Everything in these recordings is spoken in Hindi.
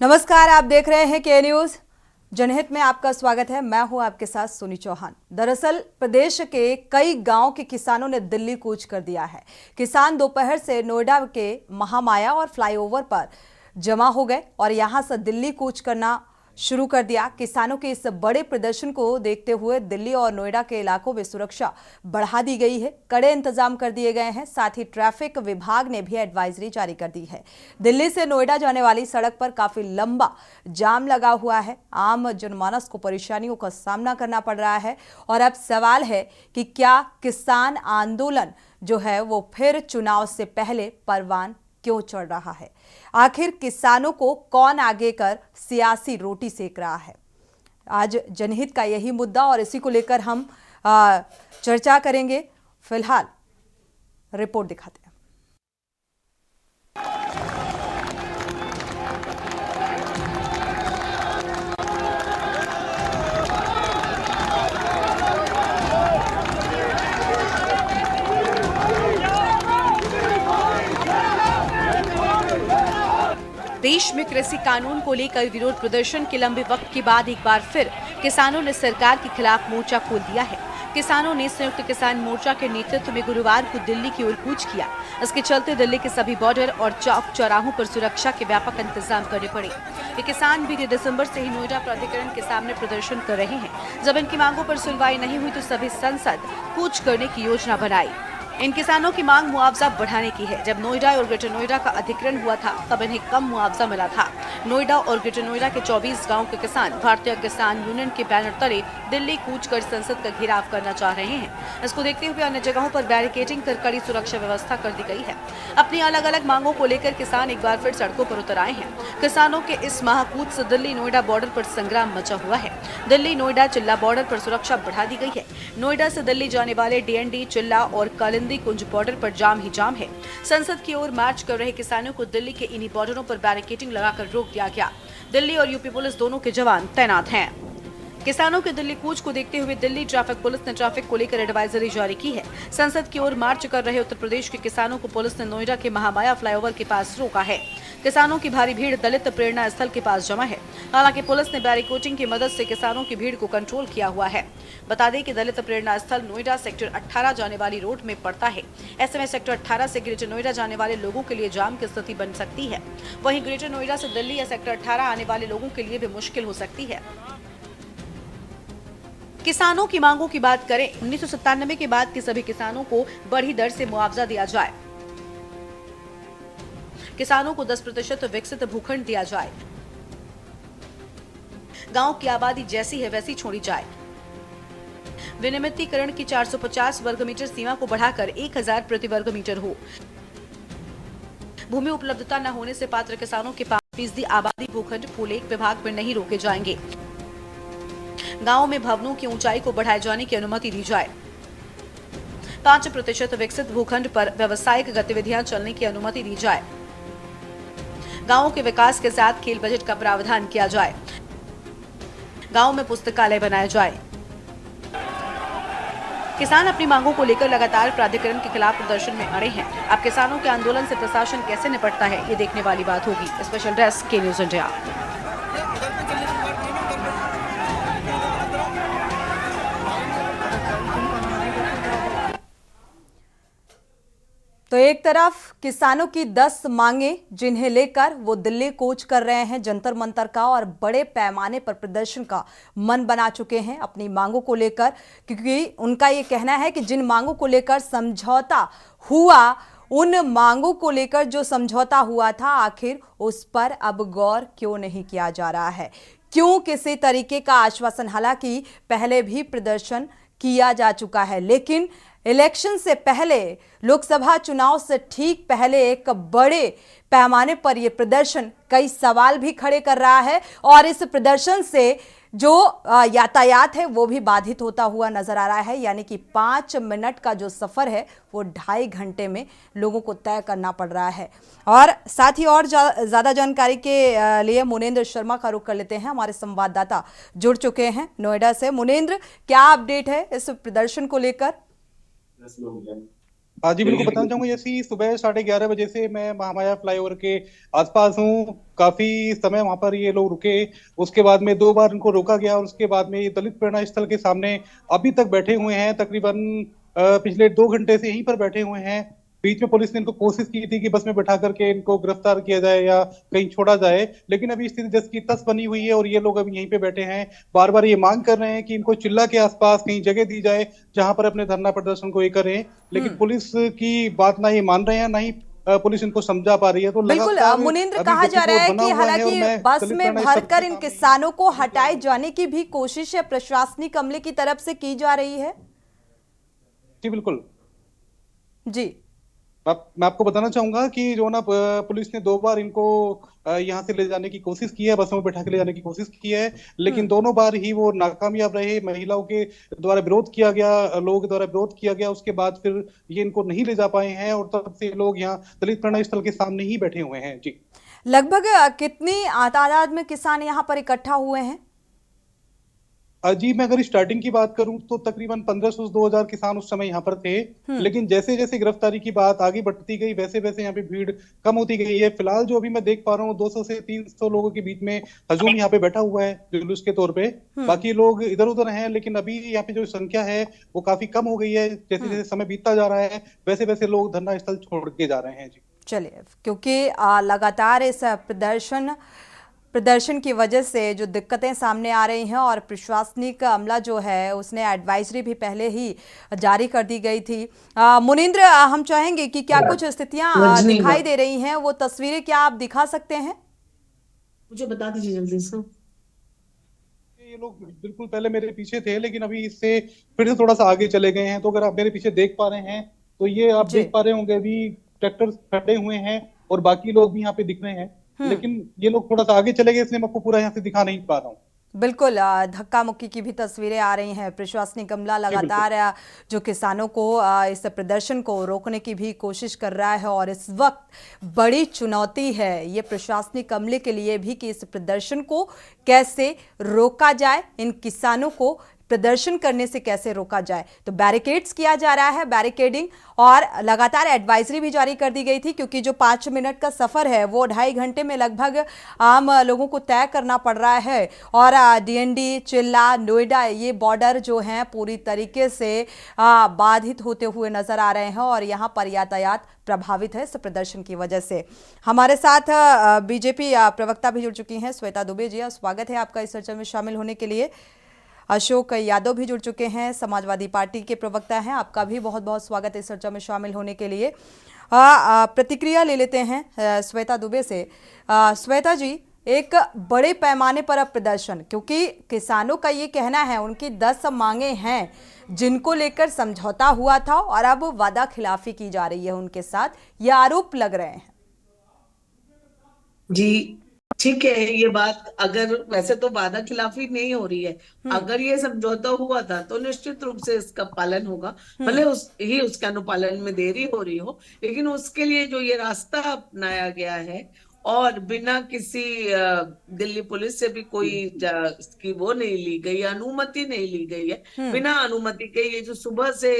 नमस्कार, आप देख रहे हैं के न्यूज जनहित में आपका स्वागत है। मैं हूं आपके साथ सोनी चौहान। दरअसल प्रदेश के कई गांव के किसानों ने दिल्ली कूच कर दिया है। किसान दोपहर से नोएडा के महामाया और फ्लाईओवर पर जमा हो गए और यहां से दिल्ली कूच करना शुरू कर दिया। किसानों के इस बड़े प्रदर्शन को देखते हुए दिल्ली और नोएडा के इलाकों में सुरक्षा बढ़ा दी गई है, कड़े इंतजाम कर दिए गए हैं। साथ ही ट्रैफिक विभाग ने भी एडवाइजरी जारी कर दी है। दिल्ली से नोएडा जाने वाली सड़क पर काफी लंबा जाम लगा हुआ है। आम जनमानस को परेशानियों का सामना करना पड़ रहा है और अब सवाल है कि क्या किसान आंदोलन जो है वो फिर चुनाव से पहले परवान क्यों चढ़ रहा है? आखिर किसानों को कौन आगे कर सियासी रोटी सेक रहा है? आज जनहित का यही मुद्दा और इसी को लेकर हम चर्चा करेंगे। फिलहाल रिपोर्ट दिखाते हैं। देश में कृषि कानून को लेकर विरोध प्रदर्शन के लंबे वक्त के बाद एक बार फिर किसानों ने सरकार के खिलाफ मोर्चा खोल दिया है। किसानों ने संयुक्त किसान मोर्चा के नेतृत्व में गुरुवार को दिल्ली की ओर कूच किया। इसके चलते दिल्ली के सभी बॉर्डर और चौक चौराहों पर सुरक्षा के व्यापक इंतजाम करने पड़े। ये किसान बीते दिसंबर से ही नोएडा प्राधिकरण के सामने प्रदर्शन कर रहे हैं। जब इनकी मांगों पर सुनवाई नहीं हुई तो सभी सांसद कूच करने की योजना बनाई। इन किसानों की मांग मुआवजा बढ़ाने की है। जब नोएडा और ग्रेटर नोएडा का अधिग्रहण हुआ था तब इन्हें कम मुआवजा मिला था। नोएडा और ग्रेटर नोएडा के 24 गांव के किसान भारतीय किसान यूनियन के बैनर तले दिल्ली कूच कर संसद का घेराव करना चाह रहे हैं। इसको देखते हुए अन्य जगहों पर बैरिकेडिंग कर कड़ी सुरक्षा व्यवस्था कर दी गई है। अपनी अलग अलग मांगों को लेकर किसान एक बार फिर सड़कों पर उतर आए हैं। किसानों के इस महाकूच से दिल्ली नोएडा बॉर्डर पर संग्राम मचा हुआ है। दिल्ली नोएडा चिल्ला बॉर्डर पर सुरक्षा बढ़ा दी गई है। नोएडा से दिल्ली जाने वाले डीएनडी चिल्ला और कालिंदी कुंज बॉर्डर पर जाम ही जाम है। संसद की ओर मार्च कर रहे किसानों को दिल्ली के इन्हीं बॉर्डरों पर बैरिकेडिंग लगाकर रोक दिया गया। दिल्ली और यूपी पुलिस दोनों के जवान तैनात हैं। किसानों के दिल्ली कूच को देखते हुए दिल्ली ट्रैफिक पुलिस ने ट्रैफिक को लेकर एडवाइजरी जारी की है। संसद की ओर मार्च कर रहे उत्तर प्रदेश के किसानों को पुलिस ने नोएडा के महामाया फ्लाईओवर के पास रोका है। किसानों की भारी भीड़ दलित प्रेरणा स्थल के पास जमा है। हालांकि पुलिस ने बैरिकेडिंग की मदद से किसानों की भीड़ को कंट्रोल किया हुआ है। बता दें कि दलित प्रेरणा स्थल नोएडा सेक्टर 18 जाने वाली रोड में पड़ता है। ऐसे में सेक्टर 18 से ग्रेटर नोएडा जाने वाले लोगों के लिए जाम की स्थिति बन सकती है। वहीं ग्रेटर नोएडा से दिल्ली या सेक्टर 18 आने वाले लोगों के लिए भी मुश्किल हो सकती है। किसानों की मांगों की बात करें, 1997 के बाद के सभी किसानों को बढ़ी दर से मुआवजा दिया जाए। किसानों को 10% विकसित भूखंड दिया जाए। गांव की आबादी जैसी है वैसी छोड़ी जाए। विनियमितीकरण की 450 वर्ग मीटर सीमा को बढ़ाकर 1000 प्रति वर्ग मीटर हो। भूमि उपलब्धता न होने से पात्र किसानों के 5% आबादी भूखंड भूलेख विभाग में नहीं रोके जाएंगे। गांव में भवनों की ऊंचाई को बढ़ाए जाने की अनुमति दी जाए। 5% विकसित भूखंड पर व्यवसायिक गतिविधियां चलने की अनुमति दी जाए। गांवों के विकास के साथ खेल बजट का प्रावधान किया जाए। गांव में पुस्तकालय बनाया जाए। किसान अपनी मांगों को लेकर लगातार प्राधिकरण के खिलाफ प्रदर्शन में अड़े हैं। अब किसानों के आंदोलन से प्रशासन कैसे निपटता है ये देखने वाली बात होगी। स्पेशल डेस्क के न्यूज इंडिया। तो एक तरफ किसानों की 10 मांगे जिन्हें लेकर वो दिल्ली कूच कर रहे हैं, जंतर मंतर का और बड़े पैमाने पर प्रदर्शन का मन बना चुके हैं अपनी मांगों को लेकर, क्योंकि उनका ये कहना है कि जिन मांगों को लेकर समझौता हुआ, उन मांगों को लेकर जो समझौता हुआ था आखिर उस पर अब गौर क्यों नहीं किया जा रहा है, क्यों किसी तरीके का आश्वासन, हालांकि पहले भी प्रदर्शन किया जा चुका है, लेकिन इलेक्शन से पहले, लोकसभा चुनाव से ठीक पहले एक बड़े पैमाने पर यह प्रदर्शन कई सवाल भी खड़े कर रहा है और इस प्रदर्शन से जो यातायात है वो भी बाधित होता हुआ नजर आ रहा है। यानी कि 5 मिनट का जो सफर है वो 2.5 घंटे में लोगों को तय करना पड़ रहा है। और साथ ही और ज्यादा जानकारी के लिए मुनेंद्र शर्मा का रुख कर लेते हैं। हमारे संवाददाता जुड़ चुके हैं नोएडा से। मुनेंद्र, क्या अपडेट है इस प्रदर्शन को लेकर? हाँ जी, बिल्कुल बताना चाहूंगा। जैसे ही सुबह 11:30 बजे से मैं महामाया फ्लाईओवर के आसपास हूँ। काफी समय वहां पर ये लोग रुके। उसके बाद में 2 बार इनको रोका गया और उसके बाद में ये दलित प्रेरणा स्थल के सामने अभी तक बैठे हुए हैं। तकरीबन पिछले 2 घंटे से यहीं पर बैठे हुए हैं। बीच में पुलिस ने इनको कोशिश की थी कि बस में बैठा करके इनको गिरफ्तार किया जाए या कहीं छोड़ा जाए, लेकिन अभी स्थिति जस की तस बनी हुई है और ये लोग अभी यहीं पे बैठे हैं। बार बार ये मांग कर रहे हैं कि इनको चिल्ला के आसपास कहीं जगह दी जाए जहां पर अपने धरना प्रदर्शन को ये करें, लेकिन पुलिस की बात ना ये मान रहे हैं, ना ही पुलिस इनको समझा पा रही है। तो बिल्कुल लगातार मुनींद्र, अभी कहा जा रहा गतिरोध है बना कि हुआ है और हालांकि मैं बस दलित में प्रेरणा स्थल भरकर के इन सामने। किसानों को हटाए जाने की भी कोशिश है प्रशासनिक अमले की तरफ से की जा रही है। जी बिल्कुल। जी। मैं आपको बताना चाहूंगा कि जो ना पुलिस ने 2 बार इनको यहाँ से ले जाने की कोशिश की है, बसों में बैठा के ले जाने की कोशिश की है, लेकिन दोनों बार ही वो नाकामयाब रहे। महिलाओं के द्वारा विरोध किया गया, लोगों के द्वारा विरोध किया गया, उसके बाद फिर ये इनको नहीं ले जा पाए हैं और तब से लोग यहाँ दलित प्रेरणा स्थल के सामने ही बैठे हुए हैं। जी। लगभग कितनी तादाद में किसान यहाँ पर इकट्ठा हुए हैं? जी, मैं अगर स्टार्टिंग की बात करूं तो तकरीबन 1500 से 2000 किसान उस समय यहाँ पर थे, लेकिन जैसे जैसे गिरफ्तारी की बात आगे बढ़ती गई वैसे वैसे यहाँ पे भीड़ कम होती गई है। फिलहाल जो अभी मैं देख पा रहा हूँ 200 से 300 लोगों के बीच में हजूम यहाँ पे बैठा हुआ है जुलूस के तौर पे। बाकी लोग इधर उधर हैं, लेकिन अभी यहाँ पे जो संख्या है वो काफी कम हो गई है। जैसे जैसे समय बीतता जा रहा है वैसे वैसे लोग धरना स्थल छोड़ के जा रहे हैं। जी। चलिए, क्योंकि लगातार इस प्रदर्शन की वजह से जो दिक्कतें सामने आ रही हैं और प्रशासनिक अमला जो है उसने एडवाइजरी भी पहले ही जारी कर दी गई थी। मुनींद्र, हम चाहेंगे कि क्या कुछ स्थितियां दिखाई दे रही हैं, वो तस्वीरें क्या आप दिखा सकते हैं? मुझे बता दीजिए जल्दी से। ये लोग बिल्कुल पहले मेरे पीछे थे, लेकिन अभी इससे फिर से थोड़ा सा आगे चले गए हैं। तो अगर आप मेरे पीछे देख पा रहे हैं तो ये आप जी। देख पा रहे होंगे अभी ट्रैक्टर खड़े हुए हैं और बाकी लोग भी यहाँ पे दिख रहे हैं, लेकिन ये लोग थोड़ा सा आगे चले गए, इसलिए मैं आपको पूरा यहाँ से दिखा नहीं पा रहा हूँ। बिल्कुल, धक्का मुक्की की भी तस्वीरें आ रही हैं। प्रशासनिक अमला जी बिल्कुल। लगातार जो किसानों को इस प्रदर्शन को रोकने की भी कोशिश कर रहा है और इस वक्त बड़ी चुनौती है ये प्रशासनिक अमले के लिए भी कि इस प्रदर्शन को कैसे रोका जाए, इन किसानों को प्रदर्शन करने से कैसे रोका जाए। तो बैरिकेड्स किया जा रहा है, बैरिकेडिंग, और लगातार एडवाइजरी भी जारी कर दी गई थी, क्योंकि जो 5 मिनट का सफ़र है वो 2.5 घंटे में लगभग आम लोगों को तय करना पड़ रहा है। और डीएनडी, चिल्ला, नोएडा, ये बॉर्डर जो हैं पूरी तरीके से बाधित होते हुए नजर आ रहे हैं और यहाँ पर यातायात प्रभावित है इस प्रदर्शन की वजह से। हमारे साथ बीजेपी प्रवक्ता भी जुड़ चुकी हैं, श्वेता दुबे जी, स्वागत है आपका इस चर्चा में शामिल होने के लिए। अशोक यादव भी जुड़ चुके हैं, समाजवादी पार्टी के प्रवक्ता हैं, आपका भी बहुत बहुत स्वागत है इस चर्चा में शामिल होने के लिए। प्रतिक्रिया ले लेते हैं श्वेता दुबे से। श्वेता जी, एक बड़े पैमाने पर अब प्रदर्शन, क्योंकि किसानों का ये कहना है उनकी 10 मांगे हैं जिनको लेकर समझौता हुआ था और अब वादा खिलाफी की जा रही है उनके साथ, ये आरोप लग रहे हैं। जी ठीक है, ये बात अगर वैसे तो वादा खिलाफी नहीं हो रही है, अगर ये समझौता हुआ था तो निश्चित रूप से इसका पालन होगा, भले उसके अनुपालन में देरी हो रही हो, लेकिन उसके लिए जो ये रास्ता अपनाया गया है और बिना किसी दिल्ली पुलिस से भी कोई की वो नहीं ली गई, अनुमति नहीं ली गई है, बिना अनुमति के ये जो सुबह से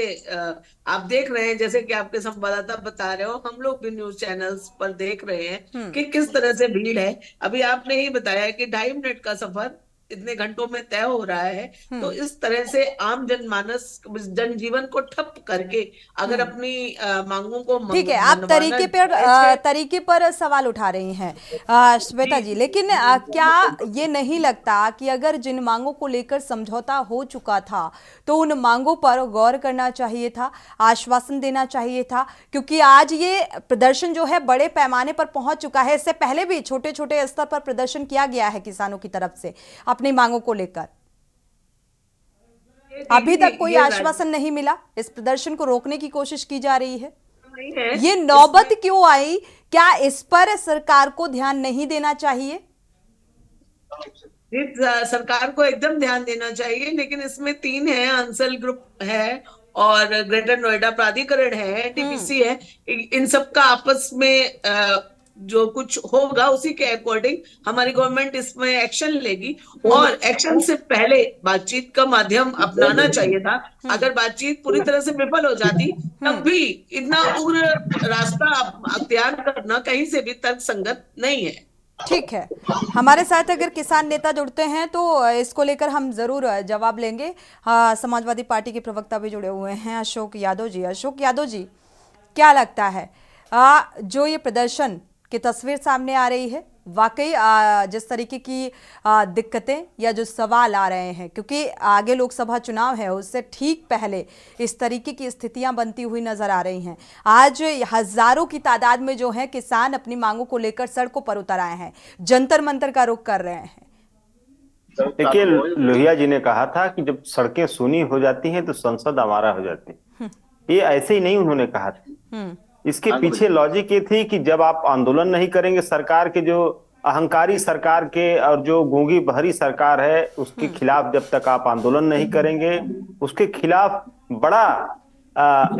आप देख रहे हैं, जैसे कि आपके संवाददाता बता रहे हो, हम लोग भी न्यूज चैनल्स पर देख रहे हैं कि किस तरह से भीड़ है। अभी आपने ही बताया कि 2.5 मिनट का सफर इतने घंटों में तय हो रहा है, तो इस तरह से आम जनमानस जनजीवन को ठप करके अगर अपनी मांगों को ठीक है, आप तरीके पर सवाल उठा रही हैं श्वेता जी, लेकिन क्या ये नहीं लगता कि अगर जिन मांगों को लेकर समझौता हो चुका था तो उन मांगों पर गौर करना चाहिए था, आश्वासन देना चाहिए था? क्योंकि आज ये प्रदर्शन जो है बड़े पैमाने पर पहुंच चुका है, इससे पहले भी छोटे छोटे स्तर पर प्रदर्शन किया गया है किसानों की तरफ से अपनी मांगों को लेकर। अभी तक कोई आश्वासन नहीं मिला, इस प्रदर्शन को रोकने की कोशिश की जा रही है। ये नौबत क्यों आई? क्या इस पर सरकार को ध्यान नहीं देना चाहिए? सरकार को एकदम ध्यान देना चाहिए, लेकिन इसमें 3 है, अंसल ग्रुप है और ग्रेटर नोएडा प्राधिकरण है, एनटीपीसी है, इन सबका आपस में जो कुछ होगा उसी के अकॉर्डिंग हमारी गवर्नमेंट इसमें एक्शन लेगी। और एक्शन से पहले बातचीत का माध्यम अपनाना चाहिए था। अगर बातचीत पूरी तरह से विफल हो जाती तब भी इतना उग्र रास्ता अख्तियार करना कहीं से भी तर्कसंगत नहीं है। ठीक है, हमारे साथ अगर किसान नेता जुड़ते हैं तो इसको लेकर हम जरूर जवाब लेंगे। हाँ, समाजवादी पार्टी के प्रवक्ता भी जुड़े हुए हैं, अशोक यादव जी। अशोक यादव जी, क्या लगता है जो ये प्रदर्शन की तस्वीर सामने आ रही है, वाकई जिस तरीके की दिक्कतें या जो सवाल आ रहे हैं, क्योंकि आगे लोकसभा चुनाव है, उससे ठीक पहले इस तरीके की स्थितियां बनती हुई नजर आ रही हैं। आज हजारों की तादाद में जो है किसान अपनी मांगों को लेकर सड़कों पर उतर आए हैं, जंतर मंतर का रुख कर रहे हैं। देखिए, लोहिया जी ने कहा था कि जब सड़कें सूनी हो जाती हैं तो संसद आवारा हो जाती है। ये ऐसे ही नहीं उन्होंने कहा था। इसके पीछे लॉजिक ये थी कि जब आप आंदोलन नहीं करेंगे, सरकार के जो अहंकारी सरकार के और जो गूंगी बहरी सरकार है उसके खिलाफ जब तक आप आंदोलन नहीं करेंगे, उसके खिलाफ बड़ा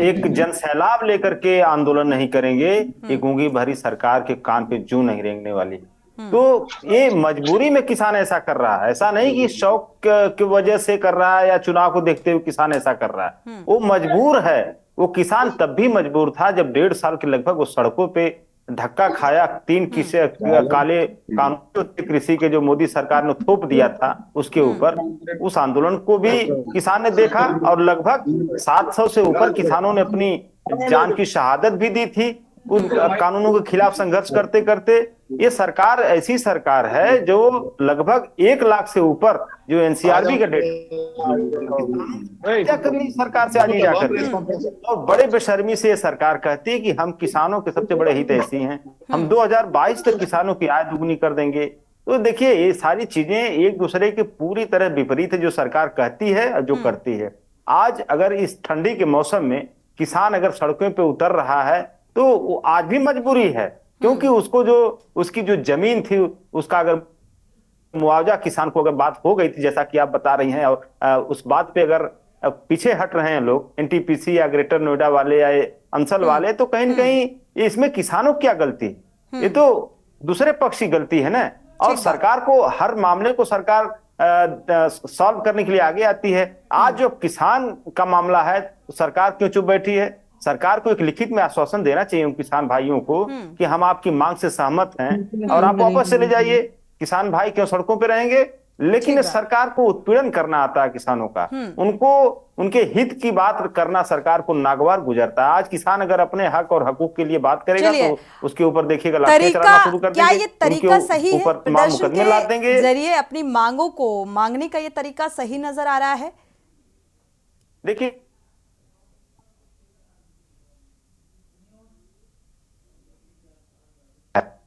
एक जनसैलाब लेकर के आंदोलन नहीं करेंगे, ये गूंगी बहरी सरकार के कान पे जूं नहीं रेंगने वाली। तो ये मजबूरी में किसान ऐसा कर रहा है, ऐसा नहीं कि शौक की वजह से कर रहा है या चुनाव को देखते हुए किसान ऐसा कर रहा है। वो मजबूर है। वो किसान तब भी मजबूर था जब 1.5 साल के लगभग वो सड़कों पे धक्का खाया। 3 किसे काले कानून कृषि के जो मोदी सरकार ने थोप दिया था उसके ऊपर, उस आंदोलन को भी किसान ने देखा और लगभग 700 से ऊपर किसानों ने अपनी जान की शहादत भी दी थी उन कानूनों के खिलाफ संघर्ष करते करते। ये सरकार ऐसी सरकार है जो लगभग 1 लाख से ऊपर जो एनसीआरबी का डेटा करनी सरकार से आज जाकर और बड़े बेशर्मी से ये सरकार कहती है कि हम किसानों के सबसे बड़े हितैषी हैं, हम 2022 तक किसानों की आय दुगनी कर देंगे। तो देखिए, ये सारी चीजें एक दूसरे के पूरी तरह विपरीत है, जो सरकार कहती है और जो करती है। आज अगर इस ठंडी के मौसम में किसान अगर सड़कों पे उतर रहा है तो वो आज भी मजबूरी है, क्योंकि उसको जो उसकी जो जमीन थी उसका अगर मुआवजा किसान को अगर बात हो गई थी जैसा कि आप बता रही हैं, और उस बात पे अगर पीछे हट रहे हैं लोग, एनटीपीसी या ग्रेटर नोएडा वाले या अंसल वाले, तो कहीं न कहीं इसमें किसानों की क्या गलती? ये तो दूसरे पक्ष की गलती है ना। और सरकार को हर मामले को सरकार सॉल्व करने के लिए आगे आती है। आज जो किसान का मामला है, सरकार क्यों चुप बैठी है? सरकार को एक लिखित में आश्वासन देना चाहिए उन किसान भाइयों को कि हम आपकी मांग से सहमत हैं और आप वापस चले जाइए। किसान भाई क्यों सड़कों पे रहेंगे? लेकिन सरकार को उत्पीड़न करना आता है किसानों का, उनको उनके हित की बात करना सरकार को नागवार गुजरता है। आज किसान अगर अपने हक और हकूक के लिए बात करेगा तो उसके ऊपर देखिएगा लाठियां चलाना शुरू कर देंगे। क्या ये तरीका सही है? प्रदर्शन मुकदमे ला देंगे। जरिए अपनी मांगों को मांगने का ये तरीका सही नजर आ रहा है? देखिए,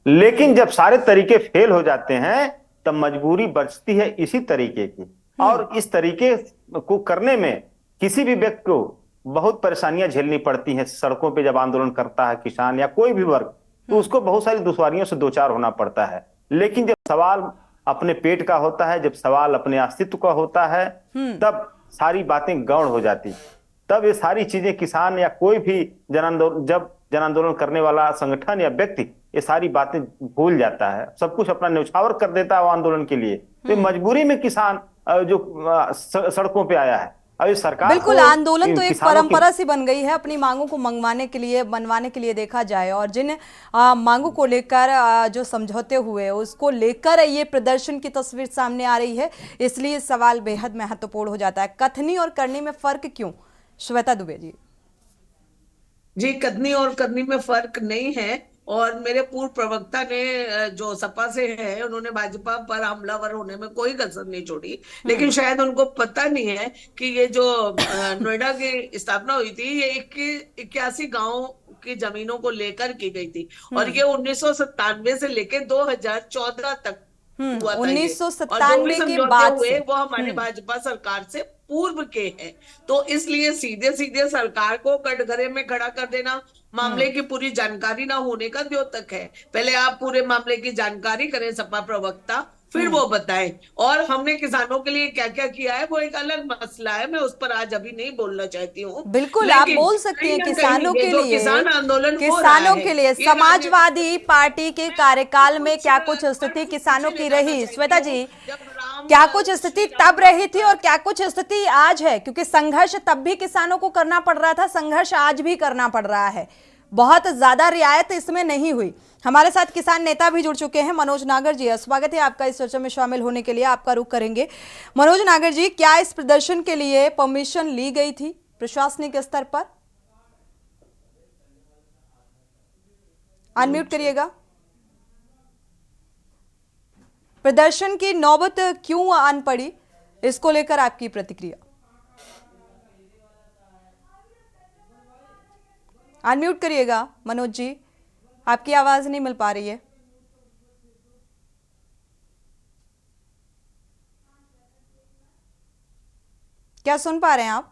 लेकिन जब सारे तरीके फेल हो जाते हैं तब मजबूरी बचती है इसी तरीके की। और इस तरीके को करने में किसी भी व्यक्ति को बहुत परेशानियां झेलनी पड़ती हैं। सड़कों पे जब आंदोलन करता है किसान या कोई भी वर्ग, तो उसको बहुत सारी दुश्वारियों से दो चार होना पड़ता है। लेकिन जब सवाल अपने पेट का होता है, जब सवाल अपने अस्तित्व का होता है, तब सारी बातें गौण हो जाती। तब ये सारी चीजें किसान या कोई भी जन आंदोलन करने वाला संगठन या व्यक्ति ये सारी बातें भूल जाता है, सब कुछ अपना न्यौछावर कर देता है वो आंदोलन के लिए। तो मजबूरी में किसान जो सड़कों पे आया है। अभी सरकार बिल्कुल, आंदोलन तो एक परंपरा सी बन गई है अपनी मांगों को मनवाने के लिए देखा जाए। और जिन मांगों को लेकर जो समझौते हुए उसको लेकर ये प्रदर्शन की तस्वीर सामने आ रही है, इसलिए सवाल बेहद महत्वपूर्ण हो जाता है। कथनी और करनी में फर्क क्यों? श्वेता दुबे जी। जी, कथनी और करनी में फर्क नहीं है। और मेरे पूर्व प्रवक्ता ने जो सपा से है, उन्होंने भाजपा पर हमलावर होने में कोई कसर नहीं छोड़ी। लेकिन शायद उनको पता नहीं है कि ये जो नोएडा की स्थापना हुई थी, ये 81 गांव की जमीनों को लेकर की गई थी। और ये 1997 से लेकर 2014 तक हुआ था। 1997 के बाद हुए वो हमारी भाजपा सरकार से पूर्व के हैं। तो इसलिए सीधे सीधे सरकार को कटघरे में खड़ा कर देना, मामले की पूरी जानकारी ना होने का द्योतक है। पहले आप पूरे मामले की जानकारी करें सपा प्रवक्ता, फिर वो बताएं। और हमने किसानों के लिए क्या क्या किया है वो एक अलग मसला है, मैं उस पर आज अभी नहीं बोलना चाहती हूँ। बिल्कुल आप लेकिन बोल सकती हैं कहीं ना किसानों कहीं ये के जो लिए, किसान आंदोलन हो रहा किसानों है, के लिए ये समाजवादी पार्टी के कार्यकाल में क्या कुछ स्थिति किसानों की रही, श्वेता जी, क्या कुछ स्थिति तब रही थी और क्या कुछ स्थिति आज है? क्योंकि संघर्ष तब भी किसानों को करना पड़ रहा था, संघर्ष आज भी करना पड़ रहा है, बहुत ज्यादा रियायत इसमें नहीं हुई। हमारे साथ किसान नेता भी जुड़ चुके हैं, मनोज नागर जी, स्वागत है आपका इस चर्चा में शामिल होने के लिए। आपका रुख करेंगे मनोज नागर जी, क्या इस प्रदर्शन के लिए परमिशन ली गई थी प्रशासनिक स्तर पर? अनम्यूट करिएगा। प्रदर्शन की नौबत क्यों आन पड़ी, इसको लेकर आपकी प्रतिक्रिया? अनम्यूट करिएगा मनोज जी, आपकी आवाज नहीं मिल पा रही है। क्या सुन पा रहे हैं आप?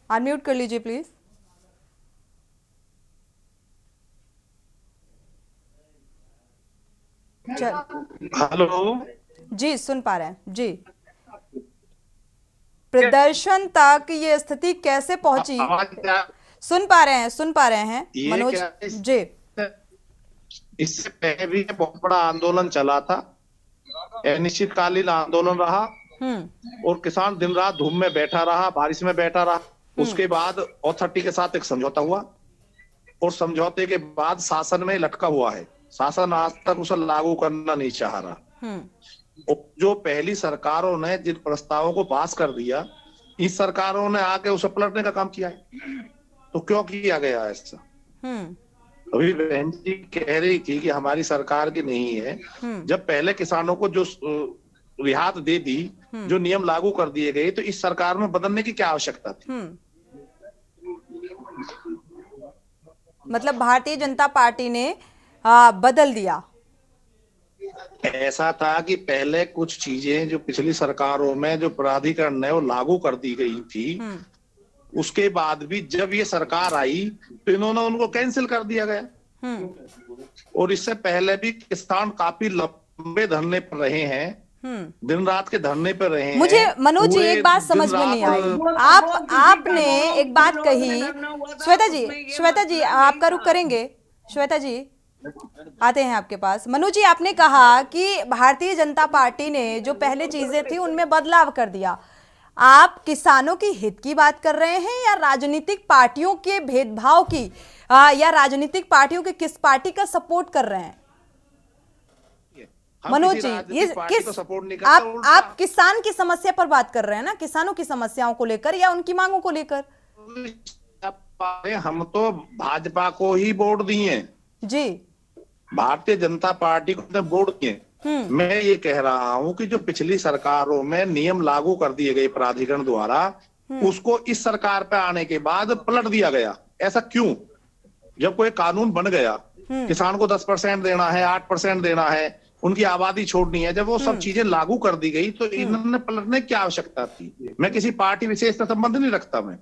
अनम्यूट कर लीजिए प्लीज। हेलो जी सुन पा रहे हैं जी। प्रदर्शन तक ये स्थिति कैसे पहुंची? सुन पा रहे हैं मनोज जी। इससे पहले भी बहुत बड़ा आंदोलन चला था, अनिश्चितकालीन आंदोलन रहा और किसान दिन रात धूप में बैठा रहा, बारिश में बैठा रहा। उसके बाद अथॉरिटी के साथ एक समझौता हुआ और समझौते के बाद शासन में लटका हुआ है। शासन आज तक उसे लागू करना नहीं चाह रहा। जो पहली सरकारों ने जिन प्रस्तावों को पास कर दिया, इस सरकारों ने आके उसे पलटने का काम किया है। तो क्यों किया गया ऐसा? अभी बहन जी कह रही थी कि हमारी सरकार की नहीं है। जब पहले किसानों को जो रियायत दे दी, जो नियम लागू कर दिए गए, तो इस सरकार में बदलने की क्या आवश्यकता थी? मतलब भारतीय जनता पार्टी ने बदल दिया। ऐसा था कि पहले कुछ चीजें जो पिछली सरकारों में जो प्राधिकरण है वो लागू कर दी गई थी, उसके बाद भी जब ये सरकार आई तो इन्होंने उनको कैंसिल कर दिया गया। और इससे पहले भी किसान काफी लंबे धरने पर रहे हैं, दिन रात के धरने पर रहे हैं। मुझे मनोज जी एक बात समझ में नहीं आई, आपने एक बात कही, श्वेता जी आपका रुख करेंगे। श्वेता जी आते हैं आपके पास। मनोज जी आपने कहा कि भारतीय जनता पार्टी ने जो पहले चीजें थी उनमें बदलाव कर दिया। आप किसानों की हित की बात कर रहे हैं या राजनीतिक पार्टियों के भेदभाव की, या राजनीतिक पार्टियों के किस पार्टी का सपोर्ट कर रहे हैं? मनोज जी ये किस आप किसान की समस्या पर बात कर रहे हैं ना, किसानों की समस्याओं को लेकर या उनकी मांगों को लेकर? हम तो भाजपा को ही वोट दिए जी, भारतीय जनता पार्टी को वोट दिए। मैं ये कह रहा हूं कि जो पिछली सरकारों में नियम लागू कर दिए गए प्राधिकरण द्वारा, उसको इस सरकार पे आने के बाद पलट दिया गया। ऐसा क्यों? जब कोई कानून बन गया, किसान को 10% देना है, 8% देना है, उनकी आबादी छोड़नी है, जब वो सब चीजें लागू कर दी गई तो इन्होंने पलटने की आवश्यकता थी। मैं किसी पार्टी विशेष से संबंध नहीं रखता। मैं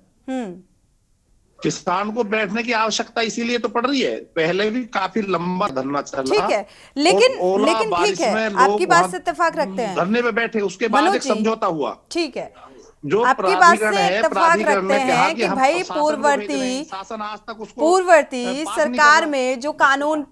किसान को बैठने की आवश्यकता इसीलिए तो पड़ रही है। पहले भी काफी लंबा धरना चला, ठीक है, लेकिन ठीक है, आपकी बात से इत्तेफाक रखते हैं। धरने पे बैठे, उसके बाद एक समझौता हुआ। ठीक है, जो आपकी बात से इत्तेफाक रखते हैं कि भाई पूर्ववर्ती सरकार में जो कानून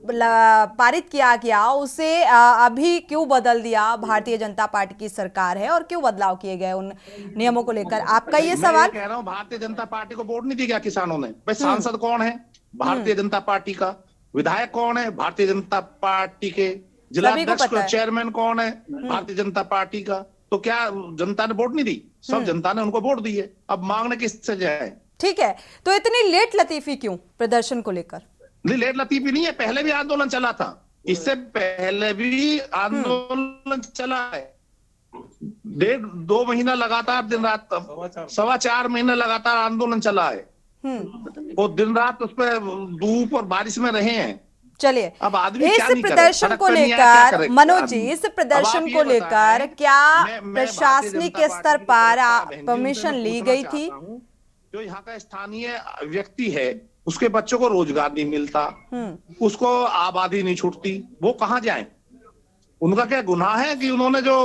पारित किया गया उसे अभी क्यों बदल दिया भारतीय जनता पार्टी की सरकार है और क्यों बदलाव किए गए उन नियमों को लेकर? आपका ये सवाल। कह रहा हूँ भारतीय जनता पार्टी को वोट नहीं दिया किसानों ने। भाई सांसद कौन है भारतीय जनता पार्टी का? विधायक कौन है भारतीय जनता पार्टी के? जिला अध्यक्ष चेयरमैन कौन है भारतीय जनता पार्टी का? तो क्या जनता ने वोट नहीं दी? सब जनता ने उनको वोट दी है। अब मांगने किससे जाए? ठीक है, तो इतनी लेट लतीफी क्यों प्रदर्शन को लेकर? नहीं, लेट लतीफी नहीं है, पहले भी आंदोलन चला था। इससे पहले भी आंदोलन चला है। 1.5-2 महीना लगातार दिन रात, 4.25 महीने लगातार आंदोलन चला है। वो दिन रात उस पर धूप और बारिश में रहे हैं। चलिए, अब आदमी इस प्रदर्शन को लेकर मनोज जी, इस प्रदर्शन को लेकर क्या प्रशासनिक स्तर पर परमिशन ली गई थी? जो यहाँ का स्थानीय व्यक्ति है, उसके बच्चों को रोजगार नहीं मिलता, उसको आबादी नहीं छूटती, वो कहाँ जाए? उनका क्या गुनाह है कि उन्होंने जो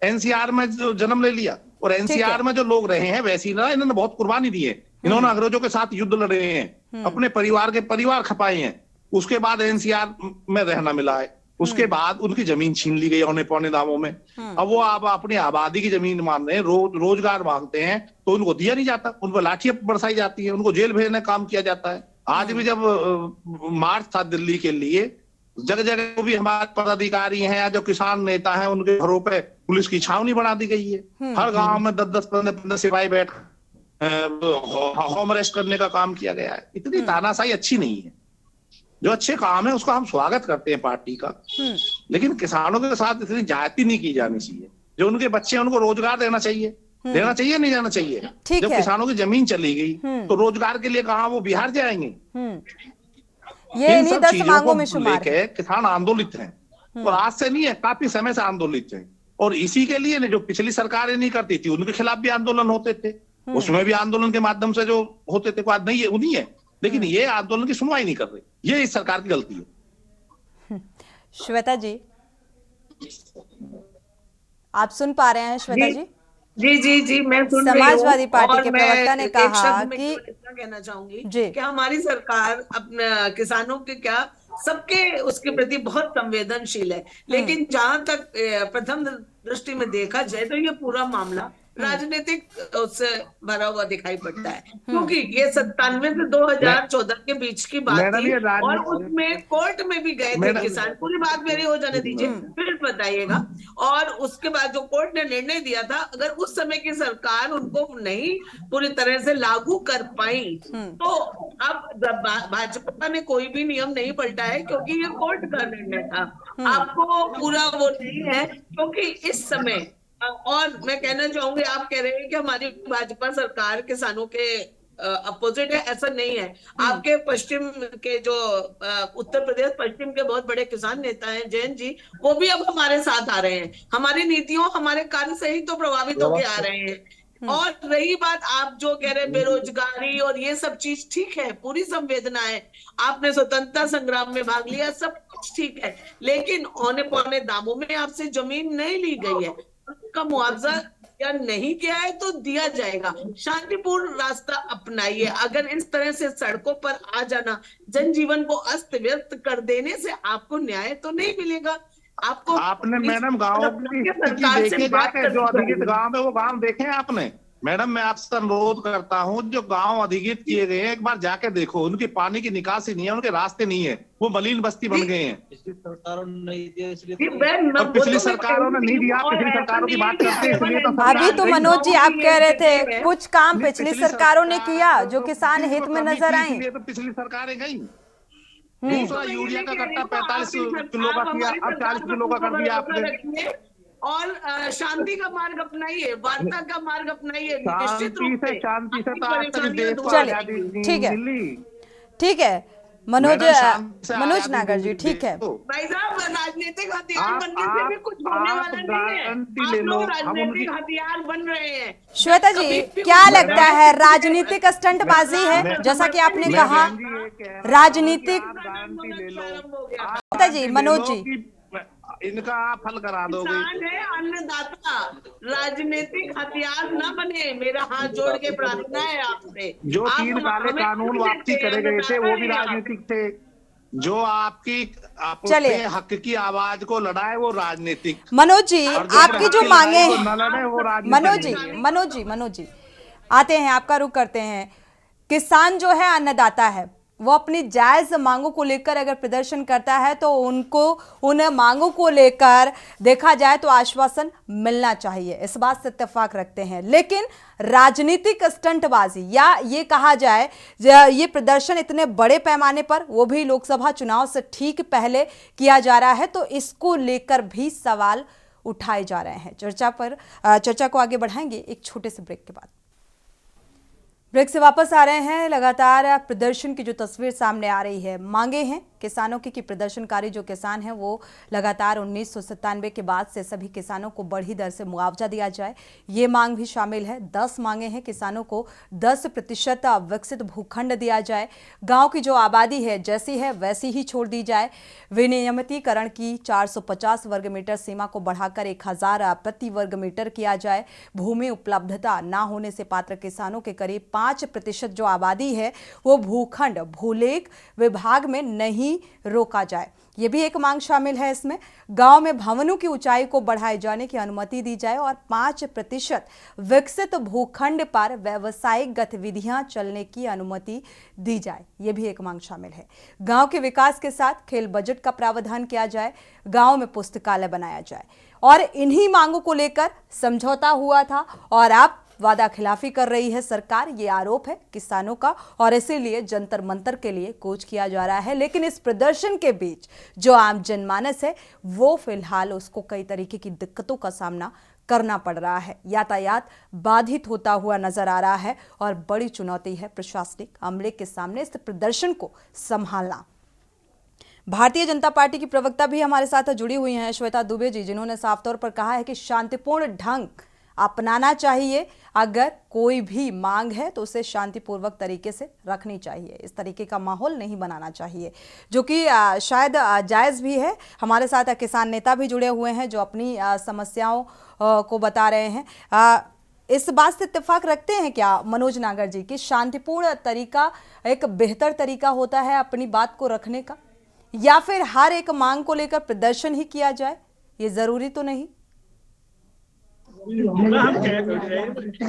एनसीआर में जो जन्म ले लिया, और एनसीआर में जो लोग रहे हैं वैसे ना, इन्होंने बहुत कुर्बानी दी है, इन्होंने अंग्रेजों के साथ युद्ध लड़े हैं, अपने परिवार खपाए हैं, उसके बाद एनसीआर में रहना मिला है, उसके बाद उनकी जमीन छीन ली गई औने पौने दामों में। अब वो आप अपनी आबादी की जमीन मांग रहे हैं, रोजगार मांगते हैं, तो उनको दिया नहीं जाता, उन पर लाठियां बरसाई जाती है, उनको जेल भेजने का काम किया जाता है। आज भी जब मार्च था दिल्ली के लिए, जगह जगह भी हमारे पदाधिकारी हैं या जो किसान नेता हैं, उनके घरों पे पुलिस की छावनी बना दी गई है। हर गांव में 10-10, 15-15 सिपाही बैठ होम अरेस्ट करने का काम किया गया है। इतनी तानाशाही अच्छी नहीं है। जो अच्छे काम है उसका हम स्वागत करते हैं पार्टी का, लेकिन किसानों के साथ इतनी ज्यादती नहीं की जानी चाहिए। जो उनके बच्चे हैं उनको रोजगार देना चाहिए, नहीं जाना चाहिए। जब किसानों की जमीन चली गई तो रोजगार के लिए कहाँ वो बिहार जाएंगे? ये इन्हीं 10 मांगों में शुमार है। किसान आंदोलित हैं और आज से नहीं है, काफी समय से आंदोलित हैं, और इसी के लिए जो पिछली सरकारें नहीं करती थी उनके खिलाफ भी आंदोलन होते थे, उसमें भी आंदोलन के माध्यम से जो होते थे, आज नहीं है, उन्हीं है, लेकिन ये आंदोलन की सुनवाई नहीं कर रही, ये इस सरकार की गलती है। श्वेता जी, आप सुन पा रहे हैं? श्वेता जी जी मैं सुन रही हूँ। समाजवादी पार्टी के प्रवक्ता ने कहा कि इतना कहना चाहूंगी जी कि हमारी सरकार अपने किसानों के क्या सबके उसके प्रति बहुत संवेदनशील है, लेकिन जहां तक प्रथम दृष्टि में देखा जाए तो ये पूरा मामला राजनीतिक उससे भरा हुआ दिखाई पड़ता है, क्योंकि ये 97 से 2014 के बीच की बात थी और उसमें कोर्ट में भी गए थे किसान। पूरी बात मेरी हो जाने दीजिए, फिर बताइएगा। और उसके बाद जो कोर्ट ने निर्णय दिया था, अगर उस समय की सरकार उनको नहीं पूरी तरह से लागू कर पाई तो अब भाजपा ने कोई भी नियम नहीं पलटा है, क्योंकि ये कोर्ट का निर्णय था। आपको पूरा वो नहीं है, क्योंकि इस समय, और मैं कहना चाहूंगी, आप कह रहे हैं कि हमारी भाजपा सरकार किसानों के अपोजिट है, ऐसा नहीं है। आपके पश्चिम के जो उत्तर प्रदेश पश्चिम के बहुत बड़े किसान नेता हैं जैन जी, वो भी अब हमारे साथ आ रहे हैं, हमारी नीतियों हमारे कार्य से ही तो प्रभावित होकर आ रहे हैं। और रही बात आप जो कह रहे हैं बेरोजगारी और ये सब चीज, ठीक है, पूरी संवेदना है, आपने स्वतंत्रता संग्राम में भाग लिया, सब कुछ ठीक है, लेकिन औने पौने दामों में आपसे जमीन नहीं ली गई है, उसका मुआवजा या नहीं किया है तो दिया जाएगा। शांतिपूर्ण रास्ता अपनाइए। अगर इस तरह से सड़कों पर आ जाना, जनजीवन को अस्त व्यस्त कर देने से आपको न्याय तो नहीं मिलेगा। आपको आपने मैडम गाँव देखे जाके, जो अधिकृत गाँव है वो गाँव देखे आपने? मैडम मैं आपसे अनुरोध करता हूँ, जो गांव अधिकृत किए गए हैं एक बार जाके देखो, उनकी पानी की निकासी नहीं है, उनके रास्ते नहीं है, वो मलिन बस्ती बन गए हैं। पिछली सरकारों ने नहीं दिया इसलिए, पिछली सरकारों ने नहीं दिया, पिछली सरकारों की बात करते हैं इसलिए तो। अभी तो मनोज जी आप कह रहे थे कुछ काम पिछली सरकारों ने किया जो किसान हित में नजर आए, तो पिछली सरकारें गई। दूसरा यूरिया का कट्टा 45 किलो का किया, अब 40 किलो का कर दिया आपने। और शांति का मार्ग अपनाइए, वार्ता का मार्ग अपनाइए, निश्चित रूप से शांति से तो आज तक देश को चलिए, आजादी ठीक है, मिली। ठीक है मनोज नागर जी, ठीक है। भाई साहब, राजनीतिक हथियार बनने से भी कुछ होने वाला नहीं है, आप लोग राजनीतिक हथियार बन रहे हैं। श्वेता जी क्या लगता है, राजनीतिक स्टंटबाजी है जैसा कि आपने कहा, राजनीतिक? श्वेता जी, मनोज जी, इनका फल करा दोगे। किसान है अन्नदाता, राजनीतिक हथियार न बने, मेरा हाथ जोड़ के प्रार्थना है आपसे। जो 3 काले कानून वापसी करे गए थे वो भी राजनीतिक थे, जो आपकी अपने हक की आवाज को लड़ाए वो राजनीतिक। मनोज जी आपकी जो मांगे, मनोज जी आते हैं, आपका रुख करते हैं। किसान जो है अन्नदाता है, वो अपनी जायज मांगों को लेकर अगर प्रदर्शन करता है तो उनको उन मांगों को लेकर देखा जाए तो आश्वासन मिलना चाहिए, इस बात से इत्तेफाक रखते हैं। लेकिन राजनीतिक स्टंटबाजी या ये कहा जाए ये प्रदर्शन इतने बड़े पैमाने पर, वो भी लोकसभा चुनाव से ठीक पहले किया जा रहा है, तो इसको लेकर भी सवाल उठाए जा रहे हैं। चर्चा को आगे बढ़ाएंगे एक छोटे से ब्रेक के बाद। ब्रेक से वापस आ रहे हैं। लगातार प्रदर्शन की जो तस्वीर सामने आ रही है, मांगे हैं किसानों की कि प्रदर्शनकारी जो किसान हैं वो लगातार 1997 के बाद से सभी किसानों को बढ़ी दर से मुआवजा दिया जाए। ये मांग भी शामिल है। 10 मांगे हैं। किसानों को 10% विकसित भूखंड दिया जाए। गांव की जो आबादी है जैसी है वैसी ही छोड़ दी जाए। विनियमितीकरण की 450 वर्ग मीटर सीमा को बढ़ाकर 1000 प्रति वर्ग मीटर किया जाए। भूमि उपलब्धता न होने से पात्र किसानों के करीब 5% जो आबादी है वो भूखंड भूलेख विभाग में नहीं रोका जाए। यह भी एक मांग शामिल है इसमें। गांव में भवनों की ऊंचाई को बढ़ाए जाने की अनुमति दी जाए और 5% विकसित भूखंड पर व्यावसायिक गतिविधियां चलने की अनुमति दी जाए। यह भी एक मांग शामिल है। गांव के विकास के साथ खेल बजट का प्रावधान किया जाए। गांव में पुस्तकालय बनाया जाए। और इन्हीं मांगों को लेकर समझौता हुआ था और अब वादा खिलाफी कर रही है सरकार। ये आरोप है किसानों का और इसीलिए जंतर मंतर के लिए कूच किया जा रहा है। लेकिन इस प्रदर्शन के बीच जो आम जनमानस है वो फिलहाल उसको कई तरीके की दिक्कतों का सामना करना पड़ रहा है। यातायात बाधित होता हुआ नजर आ रहा है और बड़ी चुनौती है प्रशासनिक अमले के सामने इस प्रदर्शन को संभालना। भारतीय जनता पार्टी की प्रवक्ता भी हमारे साथ जुड़ी हुई हैं, श्वेता दुबे जी, जिन्होंने साफ तौर पर कहा है कि शांतिपूर्ण ढंग अपनाना चाहिए। अगर कोई भी मांग है तो उसे शांतिपूर्वक तरीके से रखनी चाहिए। इस तरीके का माहौल नहीं बनाना चाहिए, जो कि शायद जायज़ भी है। हमारे साथ किसान नेता भी जुड़े हुए हैं जो अपनी समस्याओं को बता रहे हैं। इस बात से इत्तेफाक रखते हैं क्या मनोज नागर जी कि शांतिपूर्ण तरीका एक बेहतर तरीका होता है अपनी बात को रखने का, या फिर हर एक मांग को लेकर प्रदर्शन ही किया जाए? ये जरूरी तो नहीं।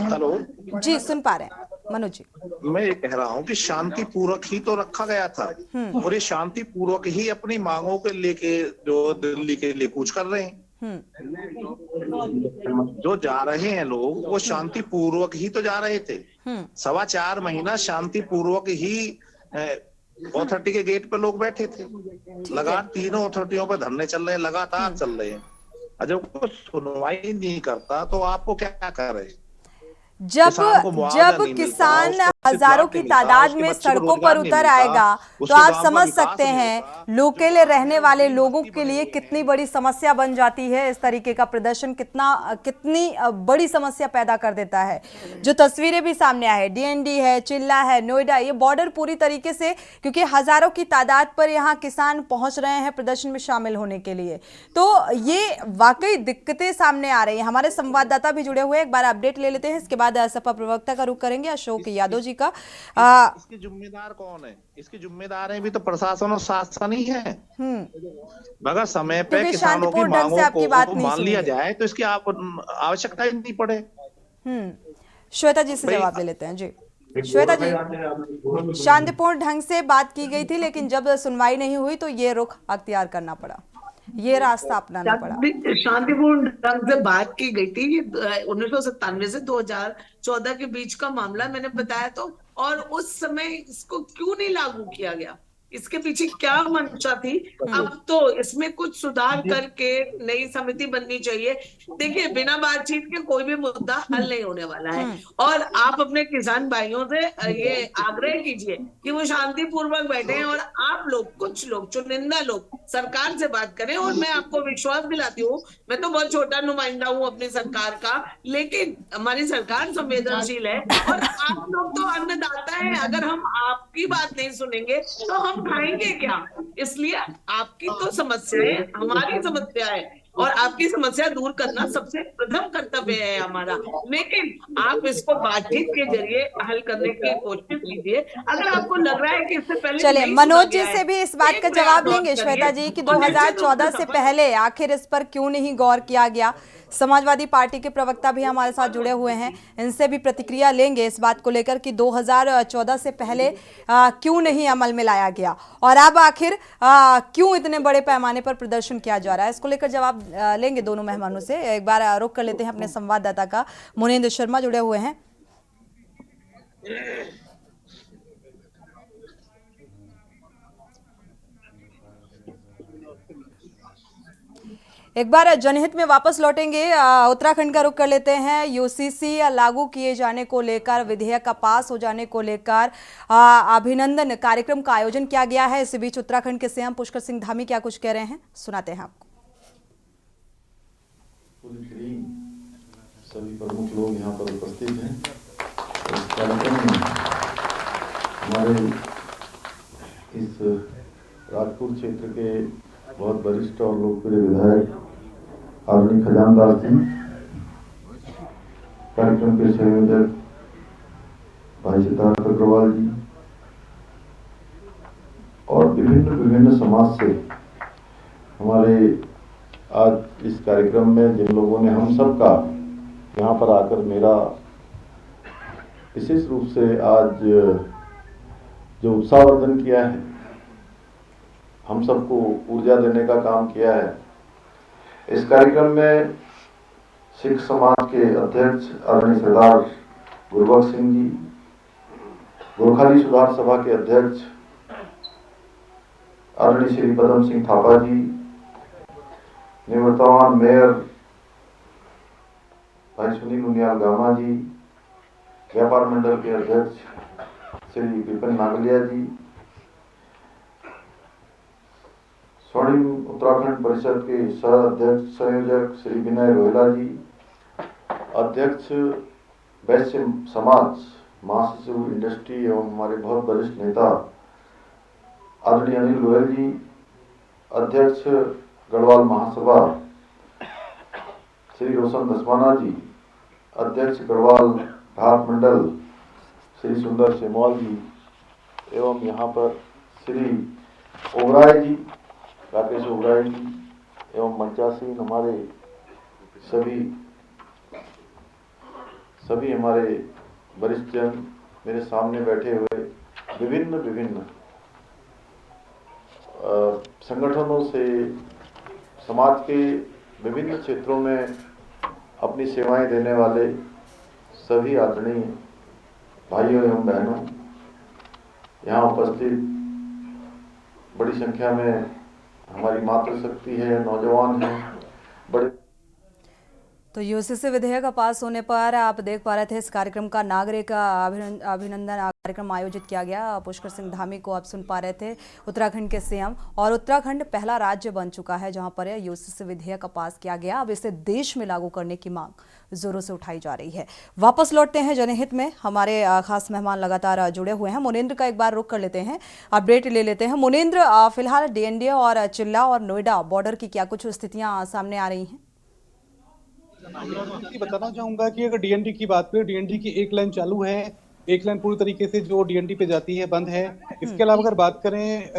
हेलो जी, सुन पा रहे हैं मनोज जी। मैं ये कह रहा हूँ कि शांति पूर्वक ही तो रखा गया था और ये शांति पूर्वक ही अपनी मांगों के लेके जो दिल्ली के लिए कूच कर रहे हैं। जो जा रहे हैं लोग वो शांति पूर्वक ही तो जा रहे थे। 4.25 महीना शांति पूर्वक ही अथॉरिटी के गेट पे लोग बैठे थे। लगातार तीनों अथॉरिटियों पे धरने चल रहे हैं, लगातार चल रहे हैं। जब कोई सुनवाई नहीं करता तो आपको क्या करे? जब किसान हजारों की तादाद में सड़कों पर उतर आएगा तो आप समझ सकते हैं लोकेले रहने वाले लोगों के लिए कितनी बड़ी समस्या बन जाती है। इस तरीके का प्रदर्शन कितनी बड़ी समस्या पैदा कर देता है। जो तस्वीरें भी सामने आए, डीएनडी है, चिल्ला है, नोएडा, ये बॉर्डर पूरी तरीके से, क्योंकि हजारों की तादाद पर यहाँ किसान पहुंच रहे हैं प्रदर्शन में शामिल होने के लिए, तो ये वाकई दिक्कतें सामने आ रही है। हमारे संवाददाता भी जुड़े हुए, एक बार अपडेट ले लेते हैं, इसके बाद सपा प्रवक्ता का रुख करेंगे अशोक यादव जी का। इसके जिम्मेदार कौन है? इसके जिम्मेदार है भी तो प्रशासन और शासन ही है। मगर समय पे किसानों की मांगों को मान लिया जाए तो इसकी आवश्यकता ही नहीं पड़े। श्वेता जी से जवाब ले लेते हैं। जी श्वेता जी, शांतिपूर्ण ढंग से बात की गई थी लेकिन जब सुनवाई नहीं हुई तो ये रुख अख्तियार करना पड़ा, ये रास्ता अपनाना पड़ा। शांतिपूर्ण ढंग से बात की गई थी। ये 1997 से 2014 के बीच का मामला मैंने बताया तो, और उस समय इसको क्यों नहीं लागू किया गया, इसके पीछे क्या मंशा थी? अब तो इसमें कुछ सुधार करके नई समिति बननी चाहिए। देखिए, बिना बातचीत के कोई भी मुद्दा हल नहीं होने वाला है। और आप अपने किसान भाइयों से ये आग्रह कीजिए कि वो शांतिपूर्वक बैठे और आप लोग, कुछ लोग, चुनिंदा लोग सरकार से बात करें। और मैं आपको विश्वास दिलाती हूँ, मैं तो बहुत छोटा नुमाइंदा हूँ अपनी सरकार का, लेकिन हमारी सरकार संवेदनशील है और आप लोग तो अन्नदाता है। अगर हम आपकी बात नहीं सुनेंगे तो हम खाएंगे क्या? इसलिए आपकी तो समस्या है, हमारी समस्या है, और आपकी समस्या दूर करना सबसे प्रथम कर्तव्य है हमारा। लेकिन आप इसको बातचीत के जरिए हल करने की कोशिश कीजिए। अगर आपको लग रहा है कि इससे पहले, चलिए मनोज जी से भी इस बात का जवाब लेंगे श्वेता जी कि 2014 से पहले आखिर इस पर क्यों नहीं गौर किया गया। समाजवादी पार्टी के प्रवक्ता भी हमारे साथ जुड़े हुए हैं, इनसे भी प्रतिक्रिया लेंगे इस बात को लेकर कि 2014 से पहले क्यों नहीं अमल में लाया गया और अब आखिर क्यों इतने बड़े पैमाने पर प्रदर्शन किया जा रहा है। इसको लेकर जवाब लेंगे दोनों मेहमानों से। एक बार रुख कर लेते हैं अपने संवाददाता का, मुनेंद्र शर्मा जुड़े हुए हैं। एक बार जनहित में वापस लौटेंगे। उत्तराखंड का रुख कर लेते हैं। यूसीसी लागू किए जाने को लेकर, विधेयक का पास हो जाने को लेकर अभिनंदन कार्यक्रम का आयोजन किया गया है। इसी बीच उत्तराखंड के सीएम पुष्कर सिंह धामी क्या कुछ कह रहे हैं, सुनाते हैं आपको। सभी प्रमुख लोग यहाँ पर उपस्थित हैं। इस कार्यक्रम में हमारे इस राजपुर क्षेत्र के बहुत वरिष्ठ और लोकप्रिय विधायक आदरणीय खजानदार सिंह, कार्यक्रम के संयोजक भाई सिद्धार्थ अग्रवाल जी और विभिन्न समाज से हमारे आज इस कार्यक्रम में जिन लोगों ने हम सब का यहाँ पर आकर मेरा विशेष रूप से आज जो उत्साहवर्धन किया है, हम सबको ऊर्जा देने का काम किया है। इस कार्यक्रम में सिख समाज के अध्यक्ष आदरणीय सरदार गुरबख्श सिंह जी, गोरखाली सुधार सभा के अध्यक्ष आदरणीय श्री पदम सिंह थापा जी, निवर्तमान मेयर भाई सुनील उनियाल गामा जी, व्यापार मंडल के अध्यक्ष श्री विपिन नागलिया जी, स्वर्णिम उत्तराखंड परिषद के सह अध्यक्ष संयोजक श्री विनय रोहिला जी, अध्यक्ष वैश्य समाज महासचिव इंडस्ट्री एवं हमारे बहुत वरिष्ठ नेता आदरणीय अनिल गोयल जी, अध्यक्ष गढ़वाल महासभा श्री रोशन दसवाना जी, अध्यक्ष गढ़वाल घाट मंडल श्री सुंदर सेमवाल जी एवं यहाँ पर श्री ओबराय जी, राकेश ओबराय जी एवं मंचासीन हमारे सभी हमारे वरिष्ठ जन, मेरे सामने बैठे हुए विभिन्न संगठनों से समाज के विभिन्न क्षेत्रों में अपनी सेवाएं देने वाले सभी आदरणीय भाइयों एवं बहनों, यहाँ उपस्थित बड़ी संख्या में हमारी मातृशक्ति है, नौजवान हैं, बड़े। तो यूसीसी विधेयक का पास होने पर आप देख पा रहे थे इस कार्यक्रम का नागरिक अभिनंदन कार्यक्रम आयोजित किया गया। पुष्कर सिंह धामी को आप सुन पा रहे थे, उत्तराखंड के सीएम। और उत्तराखंड पहला राज्य बन चुका है जहां पर यूसीसी विधेयक का पास किया गया। अब इसे देश में लागू करने की मांग जोरों से उठाई जा रही है। वापस लौटते हैं जनहित में। हमारे खास मेहमान लगातार जुड़े हुए हैं। मुनेंद्र का एक बार रुख कर लेते हैं, अपडेट ले लेते हैं। मुनेंद्र, फिलहाल डीएनडीए और चिल्ला और नोएडा बॉर्डर की क्या कुछ स्थितियां सामने आ रही हैं? बताना चाहूंगा कि अगर डीएनडी की बात करें, डीएनडी की एक लाइन चालू है, एक लाइन पूरी तरीके से जो डीएनडी पे जाती है बंद है। इसके अलावा अगर बात करें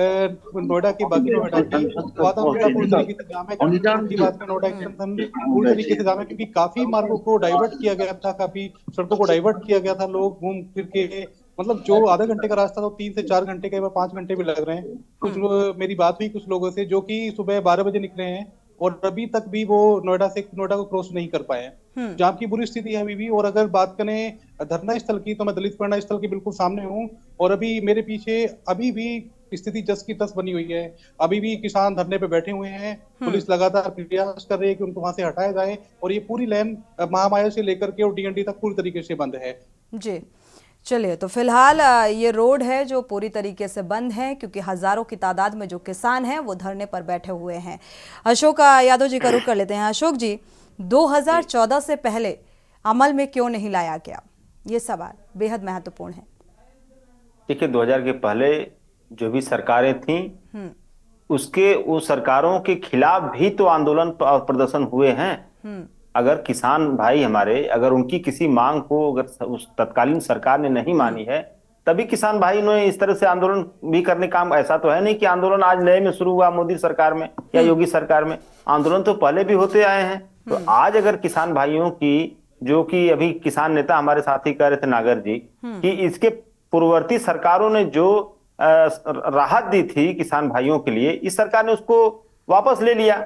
नोएडा की, बाकी नोएडा की वातावरण पूरी तरीके से जाम है। की बात करें, नोएडा एक्सटेंशन पूरी तरीके से जाम है क्योंकि काफी मार्गों को डाइवर्ट किया गया था, काफी सड़कों को डाइवर्ट किया गया था। लोग घूम फिर के, मतलब जो आधे घंटे का रास्ता था 3 से 4 घंटे, कई बार 5 घंटे भी लग रहे हैं। कुछ मेरी बात हुई कुछ लोगों से जो कि सुबह 12 बजे निकले हैं और अभी तक भी वो नोएडा को क्रॉस नहीं कर पाए हैं। जाम की बुरी स्थिति है अभी भी। और अगर बात करें धरना स्थल की, तो मैं दलित प्रेरणा स्थल के बिल्कुल सामने हूँ और अभी मेरे पीछे अभी भी स्थिति जस की तस बनी हुई है। अभी भी किसान धरने पे बैठे हुए हैं। पुलिस लगातार प्रयास कर रही है कि उनको वहां से हटाया जाए और ये पूरी लाइन महामाया से लेकर के और डीएनडी तक पूरी तरीके से बंद है। जी चलिए, तो फिलहाल ये रोड है जो पूरी तरीके से बंद है क्योंकि हजारों की तादाद में जो किसान हैं वो धरने पर बैठे हुए हैं। अशोक यादव जी का रुख कर लेते हैं। अशोक जी, 2014 से पहले अमल में क्यों नहीं लाया गया, ये सवाल बेहद महत्वपूर्ण है। देखिए, 2000 के पहले जो भी सरकारें थीं उसके वो सरकारों के खिलाफ भी तो आंदोलन प्रदर्शन हुए हैं। अगर किसान भाई हमारे, अगर उनकी किसी मांग को अगर उस तत्कालीन सरकार ने नहीं मानी है, तभी किसान भाई ने इस तरह से आंदोलन भी करने काम। ऐसा तो है नहीं कि आंदोलन आज नए में शुरू हुआ मोदी सरकार में या योगी सरकार में, आंदोलन तो पहले भी होते आए हैं। तो आज अगर किसान भाइयों की, जो कि अभी किसान नेता हमारे साथी कह रहे थे नागर जी, कि इसके पूर्ववर्ती सरकारों ने जो राहत दी थी किसान भाइयों के लिए, इस सरकार ने उसको वापस ले लिया।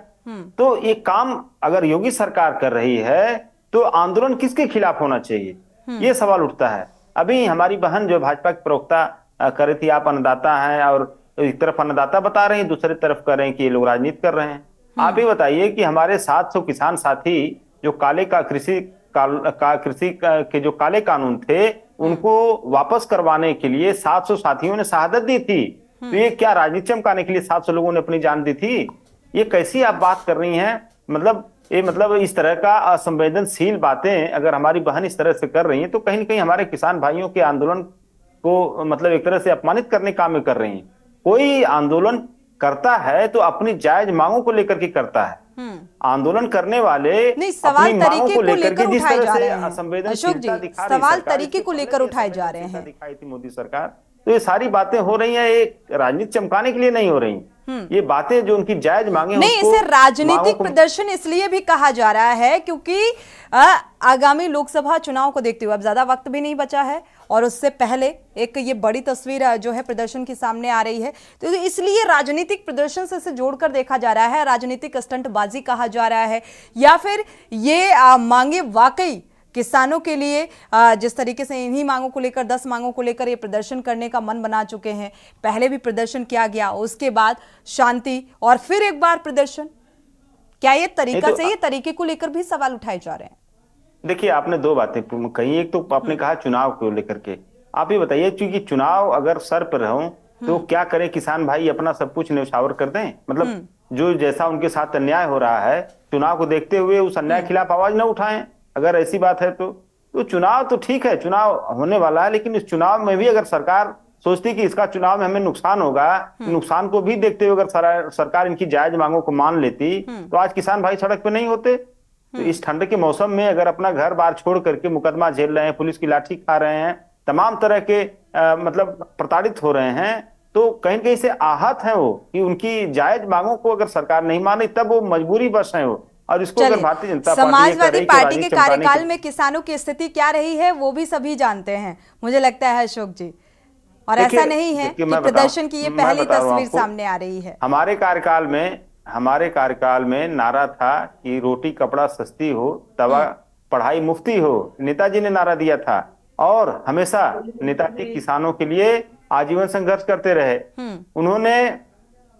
तो ये काम अगर योगी सरकार कर रही है तो आंदोलन किसके खिलाफ होना चाहिए, ये सवाल उठता है। अभी हमारी बहन जो भाजपा की प्रवक्ता कर रही थी, आप अन्नदाता हैं और एक तरफ अन्नदाता बता रहे हैं, दूसरी तरफ कह रहे हैं कि ये लोग राजनीति कर रहे हैं। आप ही बताइए कि हमारे 700 किसान साथी जो कृषि के जो काले कानून थे उनको वापस करवाने के लिए 700 साथियों ने शहादत दी थी। तो ये क्या राजनीति चमकाने के लिए 700 लोगों ने अपनी जान दी थी? ये कैसी आप बात कर रही हैं? मतलब इस तरह का असंवेदनशील बातें अगर हमारी बहन इस तरह से कर रही हैं तो कहीं ना कहीं हमारे किसान भाइयों के आंदोलन को मतलब एक तरह से अपमानित करने काम में कर रही हैं। कोई आंदोलन करता है तो अपनी जायज मांगों को लेकर के करता है। आंदोलन करने वाले नहीं, सवाल तरीके को लेकर जिस उठाए तरह जा से रहे हैं अशोक जी, असंवेदनशीलता दिखा रही सवाल सरकार, तरीके को लेकर उठाए जा रहे हैं। दिखाई थी मोदी सरकार, तो ये सारी बातें हो रही हैं एक राजनीति चमकाने के लिए नहीं हो रही। ये बातें जो उनकी जायज मांगे नहीं, इसे राजनीतिक प्रदर्शन इसलिए भी कहा जा रहा है क्योंकि आगामी लोकसभा चुनाव को देखते हुए अब ज्यादा वक्त भी नहीं बचा है और उससे पहले एक ये बड़ी तस्वीर जो है प्रदर्शन की सामने आ रही है, तो इसलिए राजनीतिक प्रदर्शन से इसे जोड़कर देखा जा रहा है, राजनीतिक स्टंटबाजी कहा जा रहा है, या फिर ये मांगे वाकई किसानों के लिए जिस तरीके से इन्हीं मांगों को लेकर 10 मांगों को लेकर ये प्रदर्शन करने का मन बना चुके हैं। पहले भी प्रदर्शन किया गया, उसके बाद शांति और फिर एक बार प्रदर्शन। क्या ये तरीका सही है? तरीके को लेकर भी सवाल उठाए जा रहे हैं। देखिए, आपने दो बातें कही। एक तो आपने कहा चुनाव को लेकर के, आप ये बताइए क्योंकि चुनाव अगर सर पर हो तो क्या करे किसान भाई? अपना सब कुछ न्यौछावर कर दें? मतलब जो जैसा उनके साथ अन्याय हो रहा है, चुनाव को देखते हुए उस अन्याय के खिलाफ आवाज न उठाएं? अगर ऐसी बात है तो चुनाव तो ठीक है, चुनाव होने वाला है, लेकिन इस चुनाव में भी अगर सरकार सोचती कि इसका चुनाव में हमें नुकसान होगा, नुकसान को भी देखते हुए अगर सरकार इनकी जायज मांगों को मान लेती तो आज किसान भाई सड़क पे नहीं होते। तो इस ठंड के मौसम में अगर अपना घर बार छोड़ करके मुकदमा झेल रहे हैं, पुलिस की लाठी खा रहे हैं, तमाम तरह के मतलब प्रताड़ित हो रहे हैं, तो कहीं न कहीं से आहत है वो कि उनकी जायज मांगों को अगर सरकार नहीं माने तब वो मजबूरी बस है वो। और इसको अगर भारतीय जनता समाजवादी पार्टी के कार्यकाल में किसानों की स्थिति क्या रही है वो भी सभी जानते हैं, मुझे लगता है अशोक जी। और ऐसा नहीं है कि प्रदर्शन की ये पहली तस्वीर सामने आ रही है। हमारे कार्यकाल में नारा था कि रोटी कपड़ा सस्ती हो, दवा पढ़ाई मुफ्ती हो। नेताजी ने नारा दिया था और हमेशा नेताजी किसानों के लिए आजीवन संघर्ष करते रहे। उन्होंने,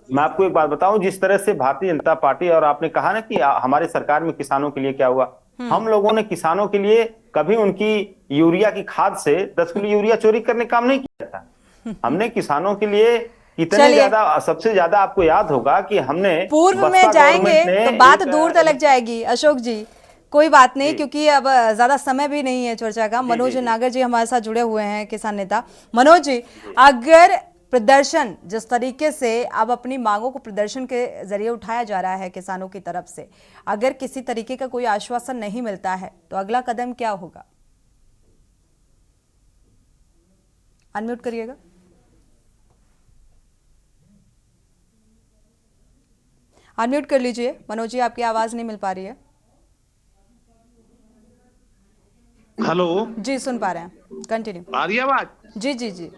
मैं आपको एक बात बताऊं, जिस तरह से भारतीय जनता पार्टी, और आपने कहा ना कि हमारे सरकार में किसानों के लिए क्या हुआ, हम लोगों ने किसानों के लिए कभी उनकी यूरिया की खाद से 10 किलो यूरिया चोरी करने काम नहीं किया था। हमने किसानों के लिए इतने ज्यादा, सबसे ज्यादा आपको याद होगा कि हमने पूर्व में जाएंगे तो बात दूर तक जाएगी अशोक जी, कोई बात नहीं, क्योंकि अब ज्यादा समय भी नहीं है चर्चा का। मनोज नागर जी हमारे साथ जुड़े हुए हैं, किसान नेता। मनोज जी, अगर प्रदर्शन जिस तरीके से अब अपनी मांगों को प्रदर्शन के जरिए उठाया जा रहा है किसानों की तरफ से, अगर किसी तरीके का कोई आश्वासन नहीं मिलता है तो अगला कदम क्या होगा? अनम्यूट करिएगा। अनम्यूट कर लीजिए मनोज जी, आपकी आवाज नहीं मिल पा रही है। हेलो जी, सुन पा रहे हैं, कंटिन्यू। आ रही है आवाज? जी जी जी।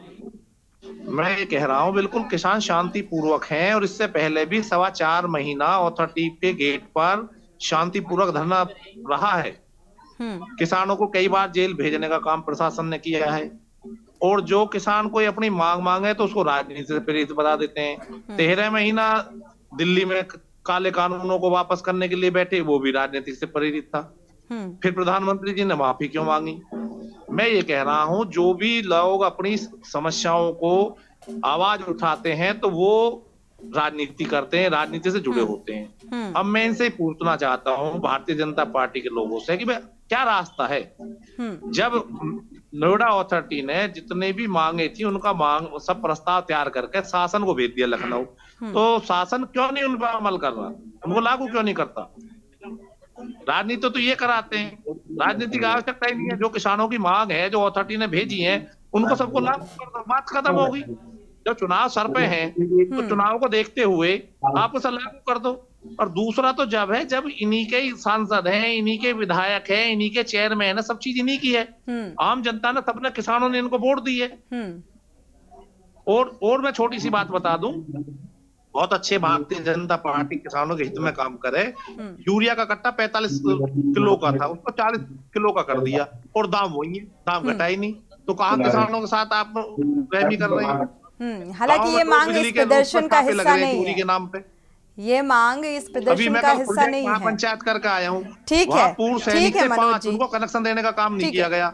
मैं ये कह रहा हूँ बिल्कुल किसान शांति पूर्वक हैं, और इससे पहले भी 4.25 महीना अथॉरिटी के गेट पर शांति पूर्वक धरना रहा है। किसानों को कई बार जेल भेजने का काम प्रशासन ने किया है, और जो किसान कोई अपनी मांग मांगे तो उसको राजनीति से प्रेरित बता देते हैं। 13 महीना दिल्ली में काले कानूनों को वापस करने के लिए बैठे, वो भी राजनीति से प्रेरित था। फिर प्रधानमंत्री जी ने माफी क्यों मांगी? मैं ये कह रहा हूं, जो भी लोग अपनी समस्याओं को आवाज उठाते हैं तो वो राजनीति करते हैं, राजनीति से जुड़े होते हैं। अब मैं इनसे पूछना चाहता हूं भारतीय जनता पार्टी के लोगों से कि क्या रास्ता है? जब नोएडा अथॉरिटी ने जितने भी मांगे थी उनका मांग सब प्रस्ताव तैयार करके शासन को भेज दिया लखनऊ, तो शासन क्यों नहीं उन पर अमल कर रहा, उनको लागू क्यों नहीं करता? राजनीति तो ये कराते हैं, राजनीति की आवश्यकता ही नहीं है। जो किसानों की मांग है, जो अथॉरिटी ने भेजी है, उनको सबको लागू कर दो, बात खत्म होगी। जब चुनाव सर पे है तो चुनाव को देखते हुए आप उसे लागू कर दो। और दूसरा तो जब इन्हीं के सांसद हैं, इन्हीं के विधायक हैं, इन्हीं के चेयरमैन है, सब चीज इन्हीं की है। आम जनता ने, सबने, किसानों ने इनको वोट दी है। और मैं छोटी सी बात बता दूं, बहुत अच्छे भारतीय जनता पार्टी किसानों के हित में काम करे। यूरिया का कट्टा 45 किलो का था, उसको 40 किलो का कर दिया, और दाम वही है, दाम घटा ही नहीं। तो कहाँ किसानों के साथ आप रहमी कर रहे हैं? हालांकि ये मांग इस प्रदर्शन का हिस्सा नहीं है। के नाम पे ये मांग इस अभी प्रदर्शन मैं का कल हिस्सा फुलडेक नहीं है। महापंचायत करके आया हूँ। ठीक वहाँ है, पूर्व ठीक सैनिक है थे मनोज 5, जी। उनको कनेक्शन देने का काम नहीं ठीक किया है। गया।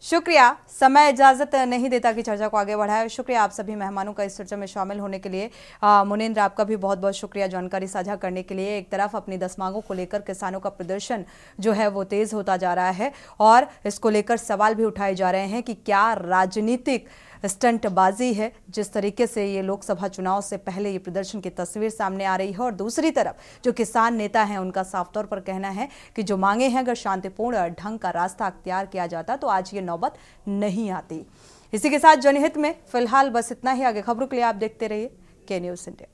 शुक्रिया, समय इजाजत नहीं देता कि चर्चा को आगे बढ़ाए। शुक्रिया आप सभी मेहमानों का इस चर्चा में शामिल होने के लिए। मुनीन्द्र, आपका भी बहुत बहुत शुक्रिया जानकारी साझा करने के लिए। एक तरफ अपनी 10 मांगों को लेकर किसानों का प्रदर्शन जो है वो तेज होता जा रहा है और इसको लेकर सवाल भी उठाए जा रहे हैं कि क्या राजनीतिक स्टंटबाजी है जिस तरीके से ये लोकसभा चुनाव से पहले ये प्रदर्शन की तस्वीर सामने आ रही है। और दूसरी तरफ जो किसान नेता हैं उनका साफ तौर पर कहना है कि जो मांगे हैं अगर शांतिपूर्ण ढंग का रास्ता अख्तियार किया जाता तो आज ये नौबत नहीं आती। इसी के साथ जनहित में फिलहाल बस इतना ही। आगे खबरों के लिए आप देखते रहिए के न्यूज़ इंडिया।